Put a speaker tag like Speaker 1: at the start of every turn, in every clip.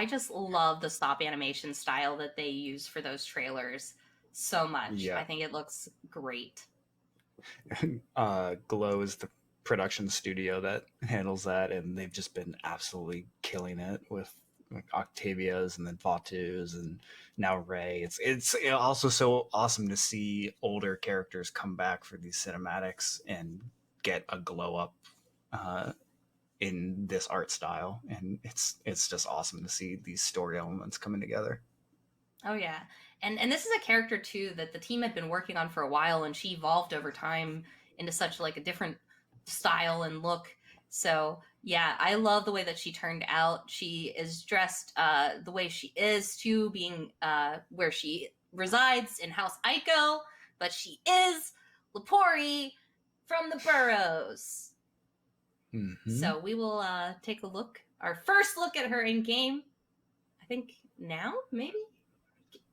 Speaker 1: I just love the stop animation style that they use for those trailers so much. I
Speaker 2: Yeah.
Speaker 1: think it looks great.
Speaker 2: Glow is the production studio that handles that, and they've just been absolutely killing it with like Octavia's and then Vatu's and now Ray. It's also so awesome to see older characters come back for these cinematics and get a glow up uh, in this art style, and it's just awesome to see these story elements coming together.
Speaker 1: Oh yeah, and this is a character too that the team had been working on for a while, and she evolved over time into such like a different style and look. So yeah, I love the way that she turned out. She is dressed the way she is too, being where she resides in House Aiko, but she is Lepori from the Burrows.
Speaker 2: Mm-hmm.
Speaker 1: So we will take a look, our first look at her in game. I think now, maybe.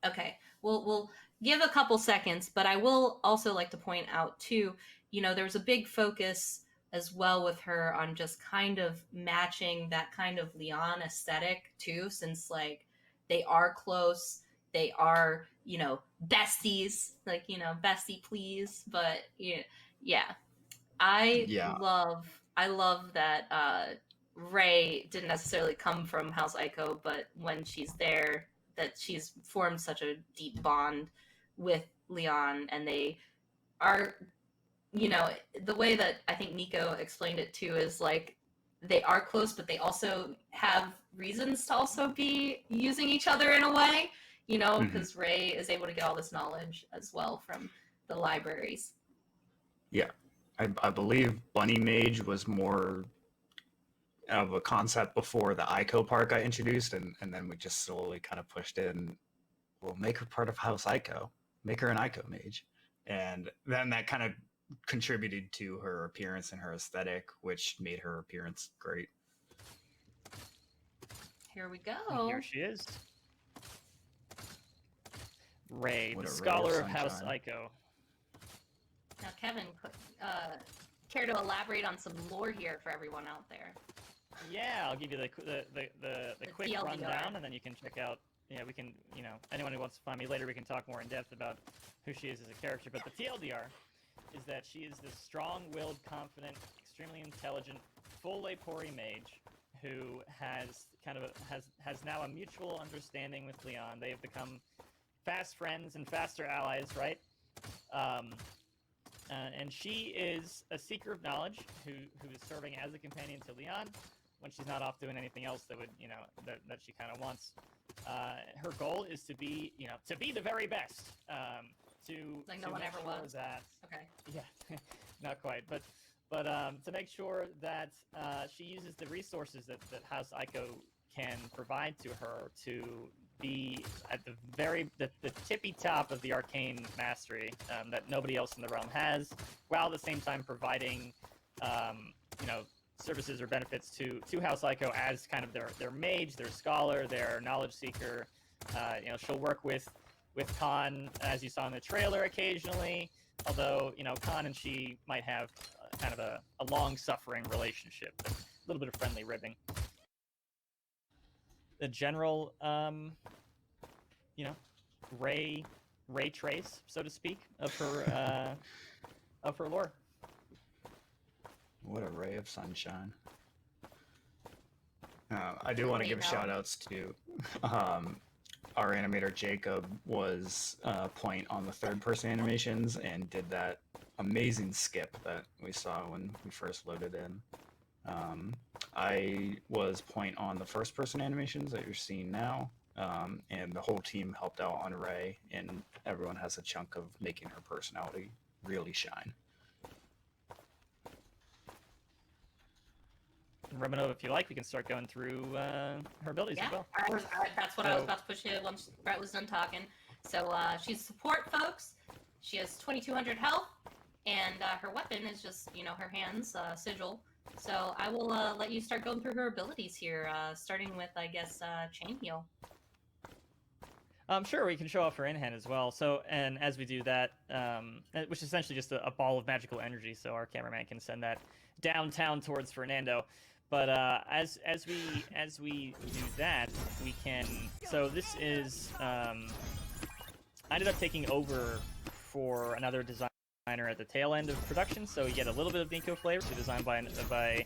Speaker 1: Okay, we'll give a couple seconds, but I will also like to point out too, there was a big focus as well with her on just kind of matching that kind of Leon aesthetic too, since like they are close, they are, besties, like, bestie please, but yeah.
Speaker 2: Yeah.
Speaker 1: I love that Ray didn't necessarily come from House Aiko, but when she's there, that she's formed such a deep bond with Leon, and they are, the way that I think Nico explained it too is like they are close, but they also have reasons to also be using each other in a way,
Speaker 2: Mm-hmm.
Speaker 1: because Ray is able to get all this knowledge as well from the libraries.
Speaker 2: Yeah. I believe Bunny Mage was more of a concept before the ICO part got introduced, and then we just slowly kind of pushed in. We'll make her part of House ICO, make her an ICO mage, and then that kind of contributed to her appearance and her aesthetic, which made her appearance great.
Speaker 1: Here we
Speaker 3: And here
Speaker 1: go.
Speaker 3: she is. Ray,
Speaker 2: What
Speaker 3: the
Speaker 2: a ray of
Speaker 3: scholar of House
Speaker 2: sunshine!
Speaker 3: Aiko.
Speaker 1: Now, Kevin, care to elaborate on some lore here for everyone out there?
Speaker 3: Yeah, I'll give you the quick
Speaker 1: TLDR.
Speaker 3: rundown, and then you can check out. Yeah, we can. Anyone who wants to find me later, we can talk more in depth about who she is as a character. But the TLDR is that she is this strong-willed, confident, extremely intelligent, full Lepori mage who has has now a mutual understanding with Leon. They have become fast friends and faster allies, right? Um, and she is a seeker of knowledge who is serving as a companion to Leon when she's not off doing anything else that would that she kind of wants. Her goal is to be to be the very best. To
Speaker 1: Like
Speaker 3: to
Speaker 1: no one
Speaker 3: make
Speaker 1: ever
Speaker 3: sure
Speaker 1: was.
Speaker 3: that
Speaker 1: Okay.
Speaker 3: yeah, not quite, but to make sure that she uses the resources that House Aiko can provide to her to be at the tippy top of the arcane mastery that nobody else in the realm has, while at the same time providing services or benefits to House Aiko as kind of their mage, their scholar, their knowledge seeker. She'll work with Khan, as you saw in the trailer, occasionally. Although Khan and she might have kind of a long-suffering relationship, a little bit of friendly ribbing. The general, ray trace, so to speak, of her lore.
Speaker 2: What a ray of sunshine! I do want to give shout outs to our animator Jacob was point on the third person animations and did that amazing skip that we saw when we first loaded in. I was point on the first person animations that you're seeing now, and the whole team helped out on Ray, and everyone has a chunk of making her personality really shine.
Speaker 3: Romanov, if you like, we can start going through her abilities as well.
Speaker 1: That's what I was about to push in once Brett was done talking. So she's support, folks. She has 2,200 health, and her weapon is just, her hands, sigil. So I will let you start going through her abilities here, starting with, I guess, chain heal.
Speaker 3: Sure, we can show off her in-hand as well. So, and as we do that, which is essentially just a ball of magical energy, so our cameraman can send that downtown towards Fernando. But as we do that, we can. So this is. I ended up taking over for another designer at the tail end of production, so you get a little bit of Nico flavor. So designed by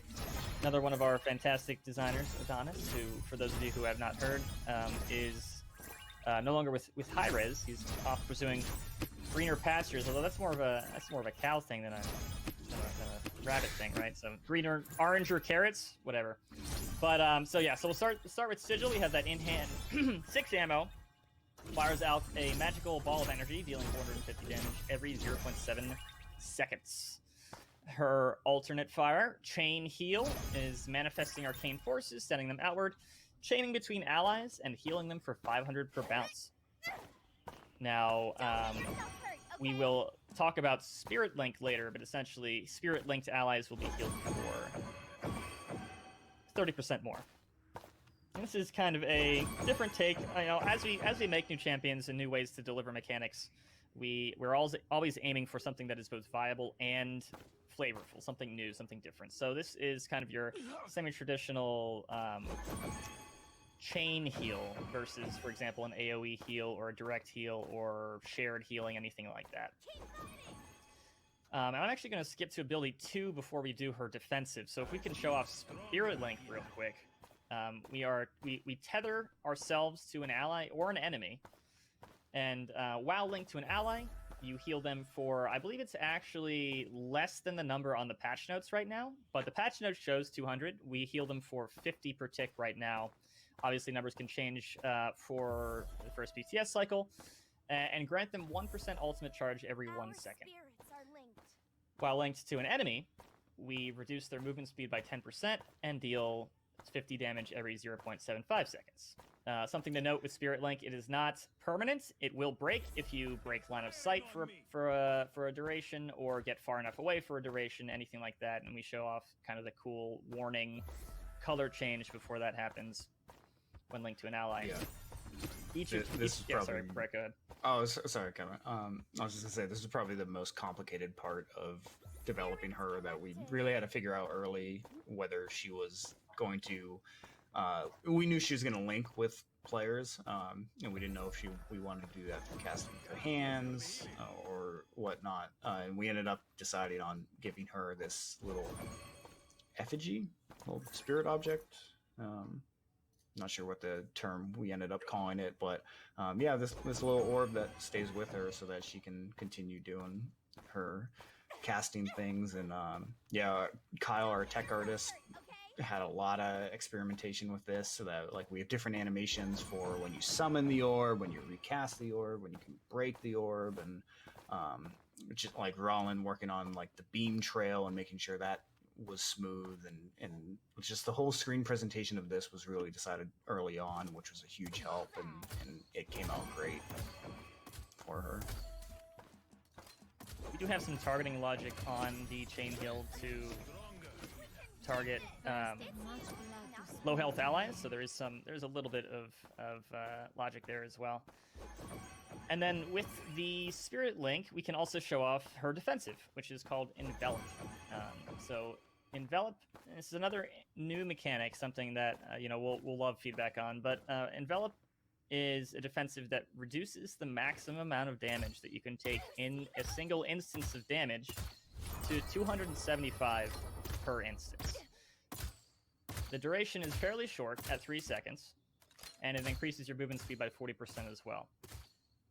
Speaker 3: another one of our fantastic designers, Adonis, who, for those of you who have not heard, is no longer with Hi-Rez. He's off pursuing greener pastures, although that's more of a cow thing than a rabbit thing, right? So greener, orange or carrots, whatever. But so yeah, so we'll start with Sigil. We have that in hand 6 ammo. Fires out a magical ball of energy, dealing 450 damage every 0.7 seconds. Her alternate fire, Chain Heal, is manifesting arcane forces, sending them outward, chaining between allies, and healing them for 500 per bounce. Now, we will talk about Spirit Link later, but essentially, Spirit Linked allies will be healed for 30% more. This is kind of a different take. You know, as we make new champions and new ways to deliver mechanics, we're always aiming for something that is both viable and flavorful, something new, something different. So this is kind of your semi-traditional chain heal versus, for example, an AoE heal or a direct heal or shared healing, anything like that. I'm actually going to skip to ability 2 before we do her defensive. So if we can show off Spirit Link real quick. We tether ourselves to an ally or an enemy, and while linked to an ally, you heal them for, I believe it's actually less than the number on the patch notes right now, but the patch note shows 200. We heal them for 50 per tick right now. Obviously, numbers can change for the first BTS cycle, and grant them 1% ultimate charge every 1 second. While linked to an enemy, we reduce their movement speed by 10% and deal 50 damage every 0.75 seconds. Something to note with Spirit Link, it is not permanent. It will break if you break line of sight for a duration or get far enough away for a duration, anything like that. And we show off kind of the cool warning color change before that happens when linked to an ally.
Speaker 2: Yeah.
Speaker 3: Sorry, Brett, go ahead.
Speaker 2: Oh, sorry, Kevin. I was just gonna say this is probably the most complicated part of developing her that we really had to figure out early whether she was going to. We knew she was going to link with players, and we didn't know if we wanted to do that through casting with her hands or whatnot. And we ended up deciding on giving her this little effigy, little spirit object. Not sure what the term we ended up calling it, but yeah, this little orb that stays with her so that she can continue doing her casting things. And yeah, Kyle, our tech artist, had a lot of experimentation with this, so that like we have different animations for when you summon the orb, when you recast the orb, when you can break the orb, and just like Rollin working on like the beam trail and making sure that was smooth, and just the whole screen presentation of this was really decided early on, which was a huge help, and it came out great for her.
Speaker 3: We do have some targeting logic on the chain heal to target low health allies, so there's a little bit of logic there as well. And then with the Spirit Link, we can also show off her defensive, which is called Envelop. So Envelop, this is another new mechanic, something that we'll love feedback on. But Envelop is a defensive that reduces the maximum amount of damage that you can take in a single instance of damage to 275 per instance. The duration is fairly short at 3 seconds, and it increases your movement speed by 40% as well.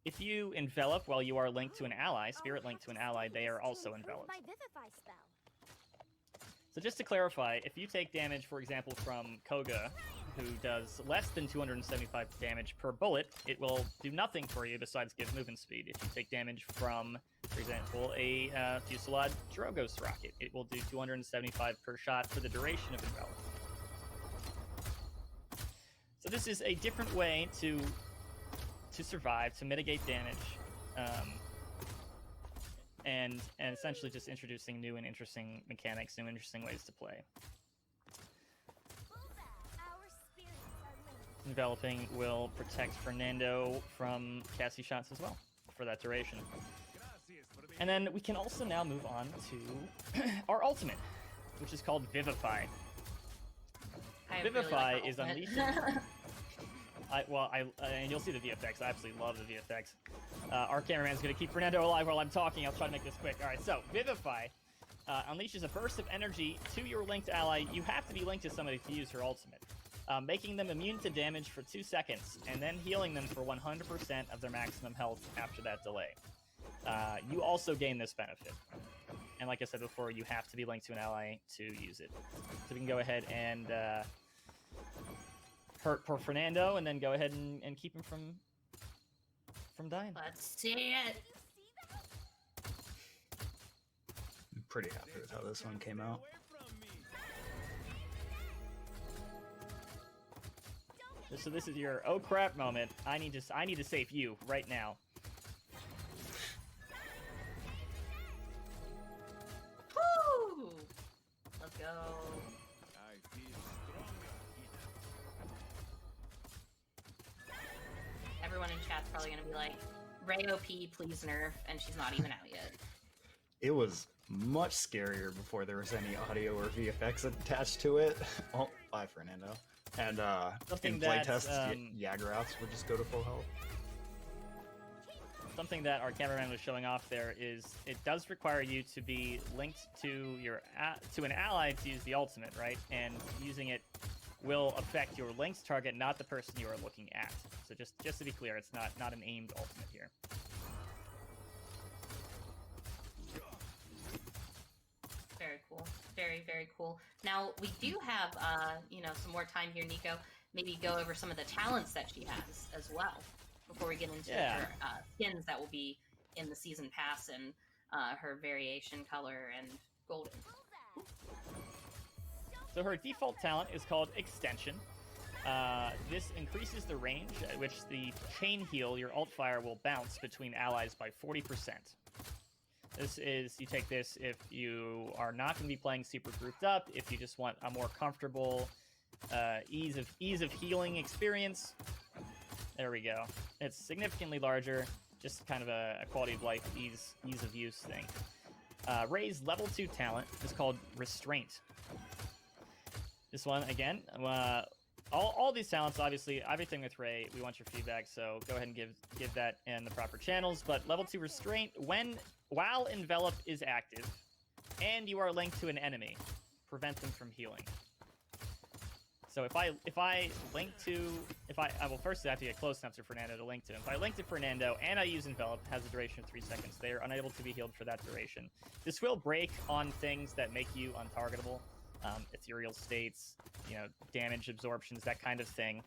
Speaker 3: If you envelop while you are linked to an ally, spirit linked to an ally, they are also enveloped. So just to clarify, if you take damage, for example, from Koga, who does less than 275 damage per bullet, it will do nothing for you besides give movement speed. If you take damage from, for example, a Fusillade Drogos rocket, it will do 275 per shot for the duration of envelop. So this is a different way to survive, to mitigate damage, and essentially just introducing new and interesting mechanics, new and interesting ways to play. Enveloping will protect Fernando from Cassie shots as well for that duration. And then we can also now move on to our ultimate, which is called Vivify.
Speaker 1: I
Speaker 3: Vivify
Speaker 1: really like
Speaker 3: is
Speaker 1: her
Speaker 3: unleashing. And you'll see the VFX. I absolutely love the VFX. Our cameraman's gonna keep Fernando alive while I'm talking. I'll try to make this quick. All right, so Vivify unleashes a burst of energy to your linked ally. You have to be linked to somebody to use her ultimate, making them immune to damage for 2 seconds, and then healing them for 100% of their maximum health after that delay. You also gain this benefit. And like I said before, you have to be linked to an ally to use it. So we can go ahead and hurt poor Fernando, and then go ahead and keep him from dying.
Speaker 1: Let's see it.
Speaker 2: I'm pretty happy with how this one came out.
Speaker 3: So this is your oh crap moment. I need to save you right now.
Speaker 1: Woo! Let's go. Everyone in chat's probably gonna be like, Ray OP, please nerf, and she's not even out yet.
Speaker 2: It was much scarier before there was any audio or VFX attached to it. Oh, bye, Fernando. And
Speaker 3: Something
Speaker 2: in
Speaker 3: that's,
Speaker 2: playtests, Jaggerouts would just go to full health.
Speaker 3: Something that our cameraman was showing off there is it does require you to be linked to to an ally to use the ultimate, right? And using it will affect your linked target, not the person you are looking at. So just to be clear, it's not an aimed ultimate here.
Speaker 1: Very cool. Very, very cool. Now, we do have, some more time here, Nico. Maybe go over some of the talents that she has as well before we get into her skins that will be in the season pass and her variation color and golden.
Speaker 3: So her default talent is called Extension. This increases the range at which the chain heal, your alt fire, will bounce between allies by 40%. This is, you take this if you are not going to be playing super grouped up, if you just want a more comfortable ease of healing experience. There we go. It's significantly larger, just kind of a quality of life, ease of use thing. Ray's level 2 talent is called Restraint. This one, again, all these talents, obviously, everything with Ray, we want your feedback, so go ahead and give that in the proper channels. But level 2 Restraint, while Envelop is active, and you are linked to an enemy, prevent them from healing. So if I first I have to get close enough to Fernando to link to him. If I link to Fernando and I use Envelop, it has a duration of 3 seconds. They are unable to be healed for that duration. This will break on things that make you untargetable. Ethereal states, damage absorptions, that kind of thing.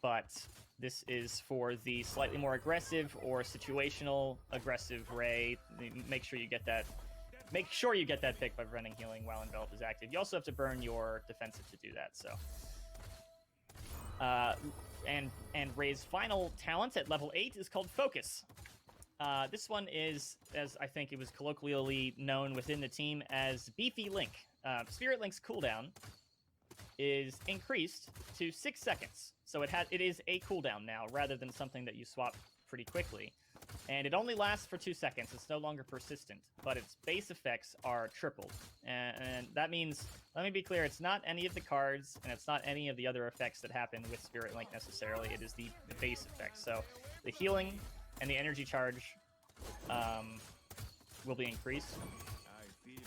Speaker 3: But this is for the slightly more aggressive or situational aggressive Ray. Make sure you get that. Make sure you get that pick by preventing healing while Envelop is active. You also have to burn your defensive to do that. So, and Ray's final talent at level 8 is called Focus. This one is, as I think it was colloquially known within the team, as Beefy Link. Spirit Link's cooldown is increased to 6 seconds. So it is a cooldown now, rather than something that you swap pretty quickly. And it only lasts for 2 seconds. It's no longer persistent, but its base effects are tripled. And that means, let me be clear, it's not any of the cards, and it's not any of the other effects that happen with Spirit Link necessarily. It is the base effects. So the healing and the energy charge will be increased.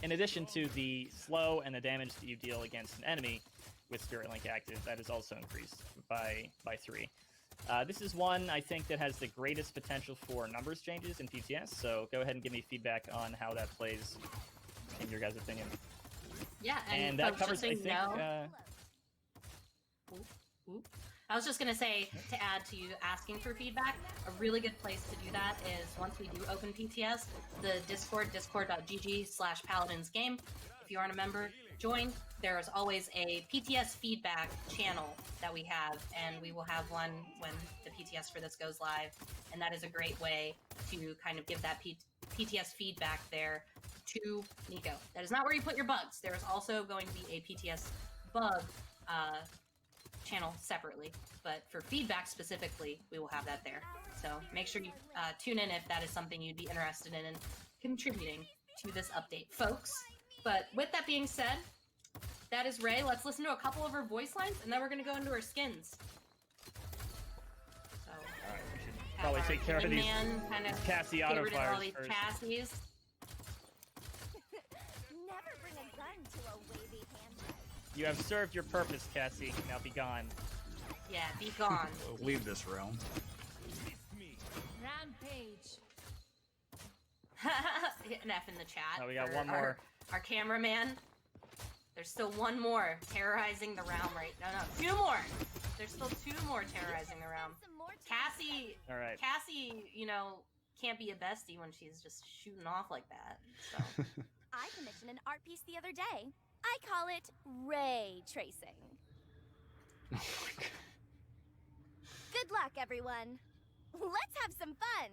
Speaker 3: In addition to the slow and the damage that you deal against an enemy with Spirit Link active, that is also increased by 3. This is one, I think, that has the greatest potential for numbers changes in PTS, so go ahead and give me feedback on how that plays in your guys' opinion.
Speaker 1: Yeah,
Speaker 3: and that covers, I think...
Speaker 1: I was just going to say, to add to you asking for feedback, a really good place to do that is once we do open PTS, the Discord, discord.gg/paladinsgame. If you aren't a member, join. There is always a PTS feedback channel that we have, and we will have one when the PTS for this goes live. And that is a great way to kind of give that PTS feedback there to Nico. That is not where you put your bugs. There is also going to be a PTS bug channel separately, but for feedback specifically, we will have that there. So make sure you tune in if that is something you'd be interested in and contributing to this update, folks. But with that being said, that is Ray. Let's listen to a couple of her voice lines, and then we're gonna go into her skins. So,
Speaker 3: Alright, we should probably take care of these
Speaker 1: kind of
Speaker 3: Cassie
Speaker 1: get rid of all
Speaker 3: auto-fires
Speaker 1: these
Speaker 3: first.
Speaker 1: Cassies.
Speaker 4: Never bring a gun to a wavy handbag.
Speaker 3: You have served your purpose, Cassie. Now be gone.
Speaker 1: Yeah, be gone.
Speaker 2: Leave this realm.
Speaker 5: Rampage.
Speaker 1: Hit an F in the chat.
Speaker 3: Oh, we got
Speaker 1: for
Speaker 3: one more.
Speaker 1: Our cameraman. There's still one more terrorizing the realm right. No, 2 more. There's still 2 more terrorizing the realm.
Speaker 4: Some more time.
Speaker 1: Cassie,
Speaker 3: All right.
Speaker 1: Cassie, you know, can't be a bestie when she's just shooting off like that. So.
Speaker 4: I commissioned an art piece the other day. I call it ray tracing.
Speaker 2: Oh my God.
Speaker 4: Good luck, everyone. Let's have some fun.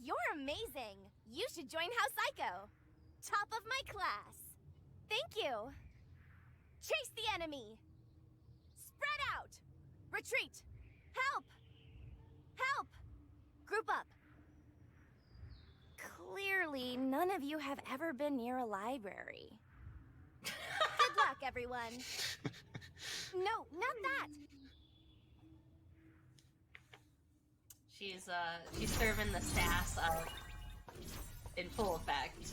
Speaker 4: You're amazing. You should join House Psycho. Top of my class. Thank you. Chase the enemy. Spread out. Retreat. Help. Help. Group up. Clearly, none of you have ever been near a library. Good luck, everyone. No, not that.
Speaker 1: She's serving the sass in full effect.